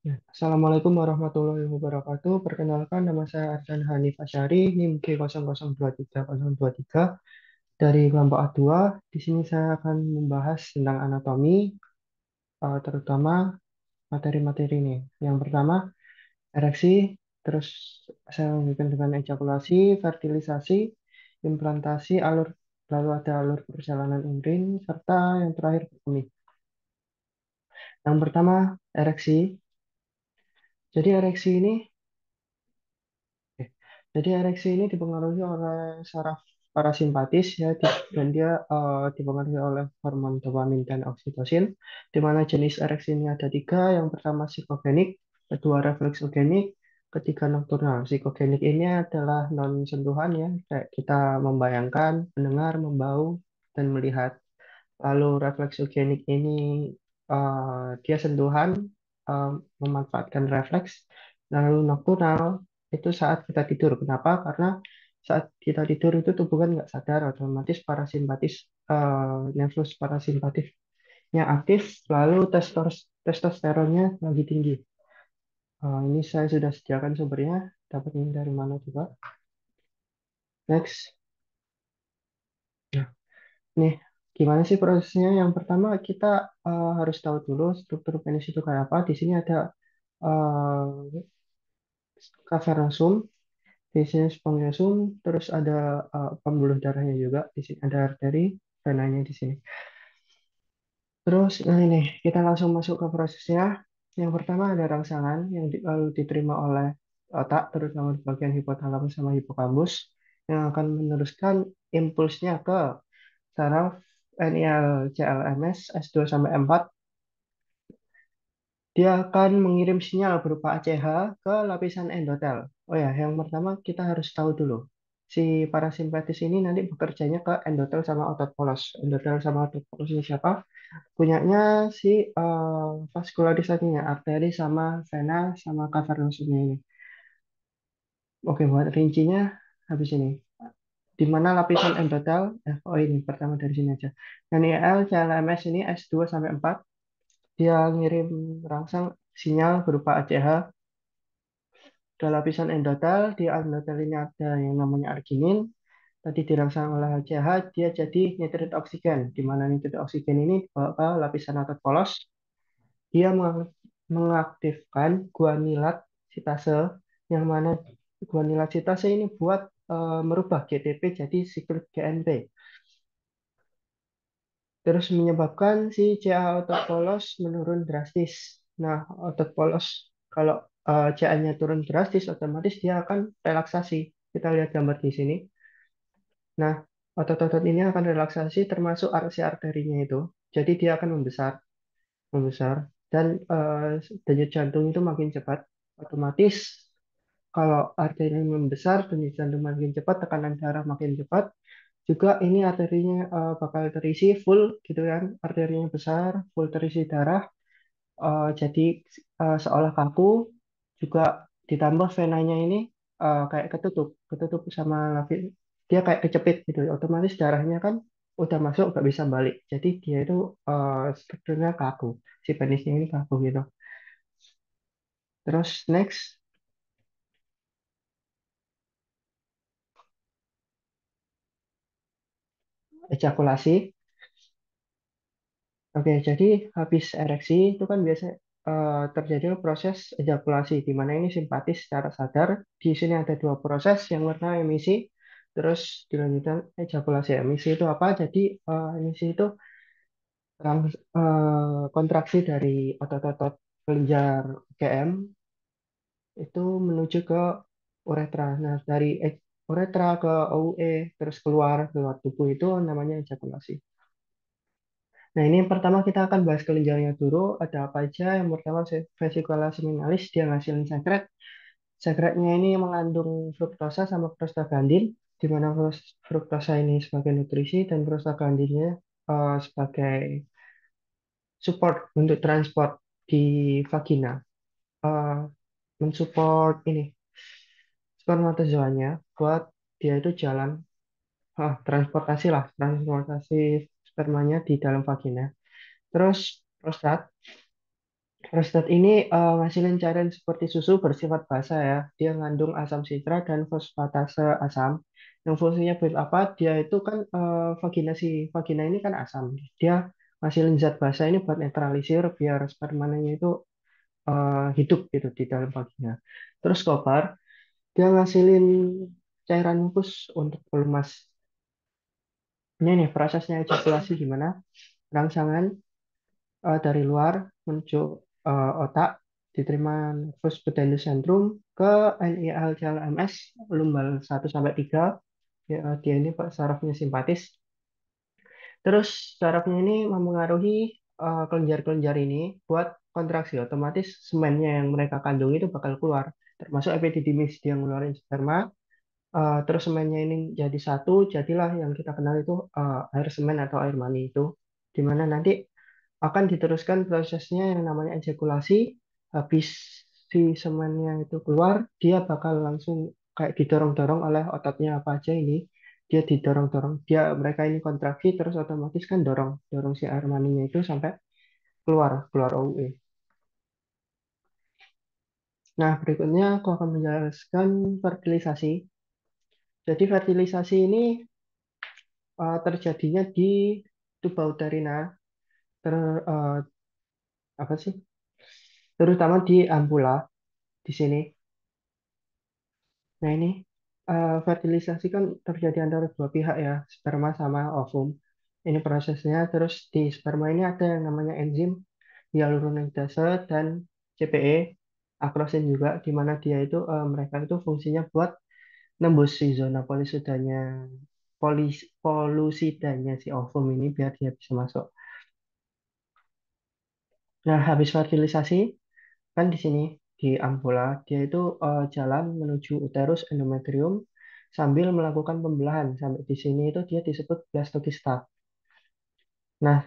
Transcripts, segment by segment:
Ya, Assalamualaikum warahmatullahi wabarakatuh. Perkenalkan, nama saya Ardan Hanif Asyari, NIM G0023 dari kelompok A2. Di sini saya akan membahas tentang anatomi, terutama materi-materi ini. Yang pertama, ereksi, terus saya lanjutkan dengan ejakulasi, fertilisasi, implantasi, lalu ada alur perjalanan urin, serta yang terakhir kemih. Yang pertama, ereksi. Jadi ereksi ini Oke. Jadi ereksi ini dipengaruhi oleh saraf parasimpatis ya, dan dia dipengaruhi oleh hormon dopamin dan oksitosin, di mana jenis ereksi ini ada tiga. Yang pertama psikogenik, kedua refleksogenik, ketiga nokturnal. Psikogenik ini adalah non sentuhan ya, kayak kita membayangkan, mendengar, membau, dan melihat. Lalu refleksogenik ini dia sentuhan, eh, memanfaatkan refleks. Lalu nocturnal itu saat kita tidur. Kenapa? Karena saat kita tidur itu tubuh kan nggak sadar, otomatis nervus parasimpatisnya aktif, lalu testosteronnya lagi tinggi. Ini saya sudah sediakan sumbernya, dapat ini dari mana juga. Next. Nah, nih, gimana sih prosesnya? Yang pertama kita harus tahu dulu struktur penis itu kayak apa. Di sini ada uh, cavernosum, di sini spongiosum, terus ada pembuluh darahnya juga. Di sini ada arteri, venanya di sini. Terus, nah ini kita langsung masuk ke prosesnya. Yang pertama ada rangsangan yang lalu diterima oleh otak, terutama di bagian hipotalamus sama hipokambus, yang akan meneruskan impulsnya ke saraf NIL CLMS S2 sampai M4. Dia akan mengirim sinyal berupa ACH ke lapisan endotel. Oh ya, yang pertama kita harus tahu dulu. Si parasimpatis ini nanti bekerjanya ke endotel sama otot polos. Endotel sama otot polos ini siapa? Punyanya si vaskularisasinya, arteri sama vena sama cavernosumnya ini. Oke, buat rincinya habis ini. Di mana lapisan endotel, oh ini pertama dari sini aja. NIL, CLMS ini S2 sampai 4. Dia ngirim rangsang sinyal berupa ACH ke lapisan endotel. Di endotel ini ada yang namanya arginin. Tadi dirangsang oleh ACH, dia jadi nitrit oksigen. Di mana nitrit oksigen ini dibawa ke lapisan otot polos. Dia mengaktifkan guanilat sitase, yang mana guanilat sitase ini buat merubah GTP jadi siklik GNP. Terus menyebabkan si CA otot polos menurun drastis. Nah, otot polos kalau CA-nya turun drastis, otomatis dia akan relaksasi. Kita lihat gambar di sini. Nah, otot-otot ini akan relaksasi termasuk si arterinya itu. Jadi dia akan membesar dan denyut jantung itu makin cepat. Otomatis kalau arterinya membesar, denyut jantung makin cepat, tekanan darah makin cepat, juga ini arterinya bakal terisi full gitu kan, arterinya besar, full terisi darah, jadi seolah kaku, juga ditambah venanya ini kayak ketutup sama dia kayak kecepit gitu, otomatis darahnya kan udah masuk nggak bisa balik, jadi dia itu strukturnya kaku, si penisnya ini kaku gitu. Terus next, ejakulasi. Oke, jadi habis ereksi itu kan biasa terjadi proses ejakulasi, di mana ini simpatis secara sadar. Di sini ada dua proses, yang pertama emisi, terus dilanjutkan ejakulasi. Emisi itu apa? Jadi emisi itu kontraksi dari otot-otot kelenjar GM itu menuju ke uretra. Nah, dari uretra ke OUE terus keluar lewat tubuh itu namanya ejakulasi. Nah, ini yang pertama kita akan bahas kelenjarnya dulu. Ada apa aja? Yang pertama, vesicula seminalis, dia ngasilin sekret. Sekretnya ini mengandung fruktosa sama prostaglandin, di mana fruktosa ini sebagai nutrisi dan prostaglandinnya sebagai support untuk transport di vagina. Eh, mensupport ini spermatozoanya buat dia itu jalan, transportasi spermanya di dalam vagina. Terus prostat. Prostat ini ngasilin cairan seperti susu bersifat basa ya. Dia mengandung asam sitra dan fosfatase asam. Yang fungsinya buat apa? Dia itu kan vaginasi. Vagina ini kan asam. Dia ngasilin zat basa ini buat netralisir biar spermanya itu hidup gitu di dalam vagina. Terus kopar, dia ngasilin cairan mukus untuk pelumas. Ini nih prosesnya ejakulasi gimana? Rangsangan dari luar menuju otak diterima nervus pudendus centrum ke NIL-CLMS lumbal 1 sampai 3. Ya, dia ini Pak sarafnya simpatis. Terus sarafnya ini mempengaruhi kelenjar-kelenjar ini buat kontraksi. Otomatis semennya yang mereka kandung itu bakal keluar. Termasuk epididymis dia ngeluarin sperma. Terus semennya ini jadi satu, jadilah yang kita kenal itu air semen atau air mani itu. Dimana nanti akan diteruskan prosesnya yang namanya ejakulasi. Habis si semennya itu keluar, dia bakal langsung kayak didorong-dorong oleh ototnya apa aja ini. Dia didorong-dorong, mereka ini kontraksi terus otomatis kan dorong dorong si air maninya itu sampai keluar keluar OUE. Nah, berikutnya aku akan menjelaskan fertilisasi. Jadi fertilisasi ini terjadinya di tuba uterina, ter, eh, apa sih? Terutama di ampula di sini. Nah, ini fertilisasi kan terjadi antara dua pihak ya, sperma sama ovum. Ini prosesnya, terus di sperma ini ada yang namanya enzim hyaluronidase dan CPE, akrosin juga, di mana dia itu mereka itu fungsinya buat nembus si zona polusidanya si ovum ini biar dia bisa masuk. Nah, habis fertilisasi kan di sini di ampula dia itu jalan menuju uterus endometrium sambil melakukan pembelahan. Sampai di sini itu dia disebut blastokista. Nah,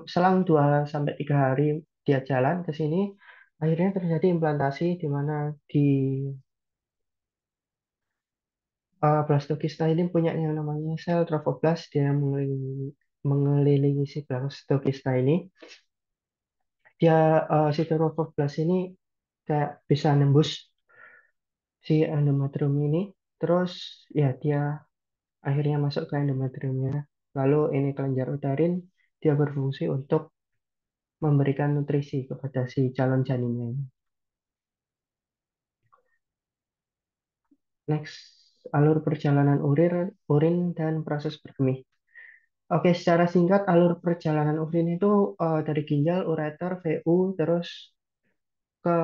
selang 2 sampai 3 hari dia jalan ke sini, akhirnya terjadi implantasi di mana di blastokista ini punya yang namanya sel trophoblast. Dia mengelilingi si blastokista ini. Dia si trophoblast ini kayak bisa nembus si endometrium ini. Terus ya dia akhirnya masuk ke endometriumnya. Lalu ini kelenjar uterin, dia berfungsi untuk memberikan nutrisi kepada si calon janinnya ini. Next, alur perjalanan urin dan proses berkemih. Oke, secara singkat alur perjalanan urin itu dari ginjal, ureter, VU, terus ke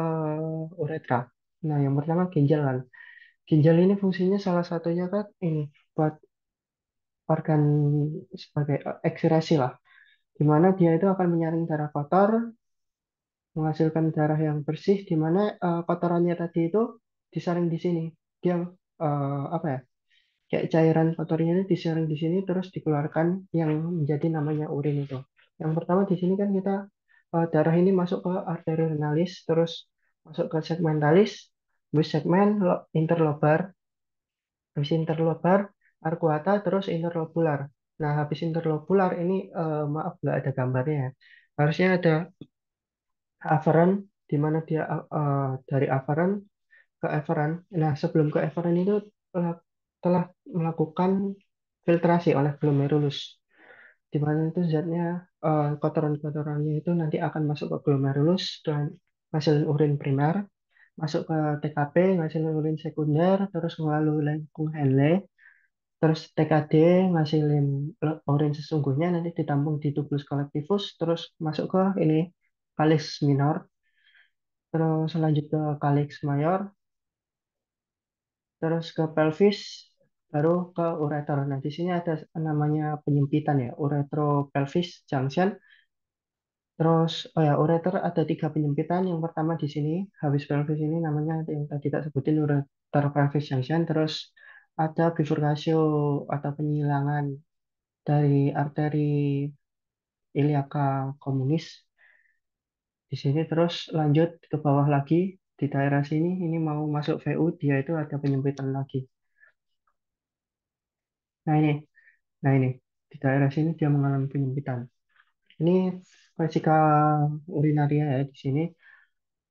uretra. Nah, yang pertama ginjal kan. Ginjal ini fungsinya salah satunya kan ini buat organ sebagai ekskresi lah, di mana dia itu akan menyaring darah kotor, menghasilkan darah yang bersih, di mana kotorannya tadi itu disaring di sini. Dia apa ya? Kayak cairan kotornya ini disaring di sini terus dikeluarkan yang menjadi namanya urin itu. Yang pertama di sini kan kita darah ini masuk ke arteri renalis, terus masuk ke segmentalis, habis segmen interlobar, habis interlobar arcuata, terus interlobular. Nah, habis interlobular ini maaf nggak ada gambarnya ya. Harusnya ada afferent di mana dia dari afferent ke efferent. Nah, sebelum ke efferent itu telah melakukan filtrasi oleh glomerulus, di mana itu zatnya kotoran-kotorannya itu nanti akan masuk ke glomerulus dan ngasilin urin primer, masuk ke TKP, ngasilin urin sekunder, terus melalui lengkung Henle, terus TKD ngasilin urin sesungguhnya nanti ditampung di tubulus collectivus, terus masuk ke ini kalix minor, terus lanjut ke kalix mayor, terus ke pelvis, baru ke ureter. Nah, di sini ada namanya penyempitan ya, uretropelvis junction. Terus, oh ya, ureter ada 3 penyempitan. Yang pertama di sini, habis pelvis ini namanya yang tadi tak sebutin ureter pelvis junction. Terus ada bifurcatio atau penyilangan dari arteri iliaca communis. Di sini terus lanjut ke bawah lagi di daerah sini. Ini mau masuk VU, dia itu ada penyempitan lagi. Nah ini, nah ini di daerah sini dia mengalami penyempitan. Ini vesika urinaria ya di sini.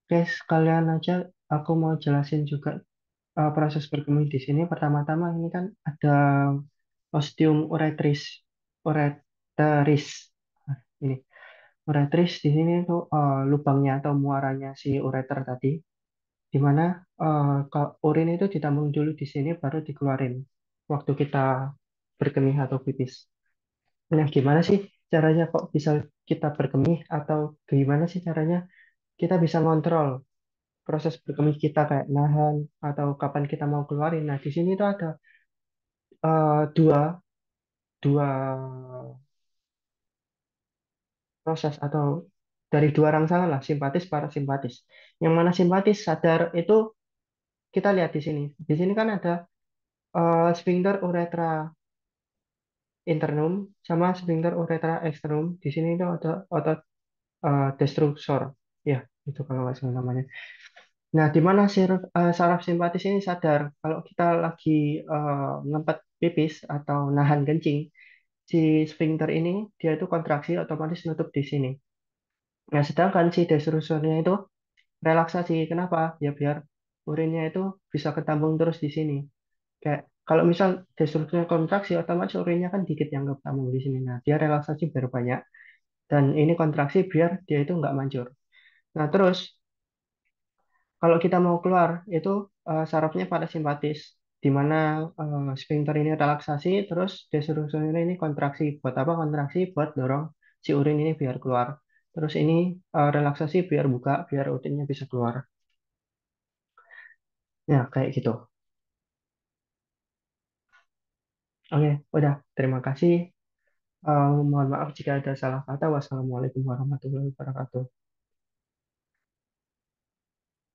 Oke, sekalian aja aku mau jelasin juga proses berkemih di sini. Pertama-tama ini kan ada ostium uretris, ureteris. Nah, ini uretris di sini tuh lubangnya atau muaranya si ureter tadi, di mana kalau urin itu ditampung dulu di sini baru dikeluarin waktu kita berkemih atau pipis. Nah, gimana sih caranya kok bisa kita berkemih atau gimana sih caranya kita bisa ngontrol proses berkemih kita kayak nahan atau kapan kita mau keluarin. Nah, di sini tuh ada dua dua proses atau dari dua rangsangan lah, simpatis, parasimpatis. Yang mana simpatis sadar itu kita lihat di sini. Di sini kan ada sphincter uretra internum sama sphincter uretra externum. Di sini itu ada otot destruksor. Ya, itu kalau nggak salah namanya. Nah, di mana saraf simpatis ini sadar kalau kita lagi ngempet pipis atau nahan kencing, si sphincter ini dia itu kontraksi otomatis nutup di sini. Nah, sedangkan si destruksornya itu relaksasi. Kenapa? Ya biar urinnya itu bisa ketampung terus di sini. Kayak kalau misal destrukturnya kontraksi, otomatis urinnya kan dikit yang ketampung di sini. Nah, dia relaksasi biar banyak. Dan ini kontraksi biar dia itu nggak manjur. Nah, terus kalau kita mau keluar, itu sarafnya parasimpatis, di mana sphincter ini relaksasi, terus destrukturnya ini kontraksi. Buat apa kontraksi? Buat dorong si urin ini biar keluar. Terus ini relaksasi biar buka, biar urinnya bisa keluar. Ya, kayak gitu. Oke, udah. Terima kasih. Mohon maaf jika ada salah kata. Wassalamualaikum warahmatullahi wabarakatuh.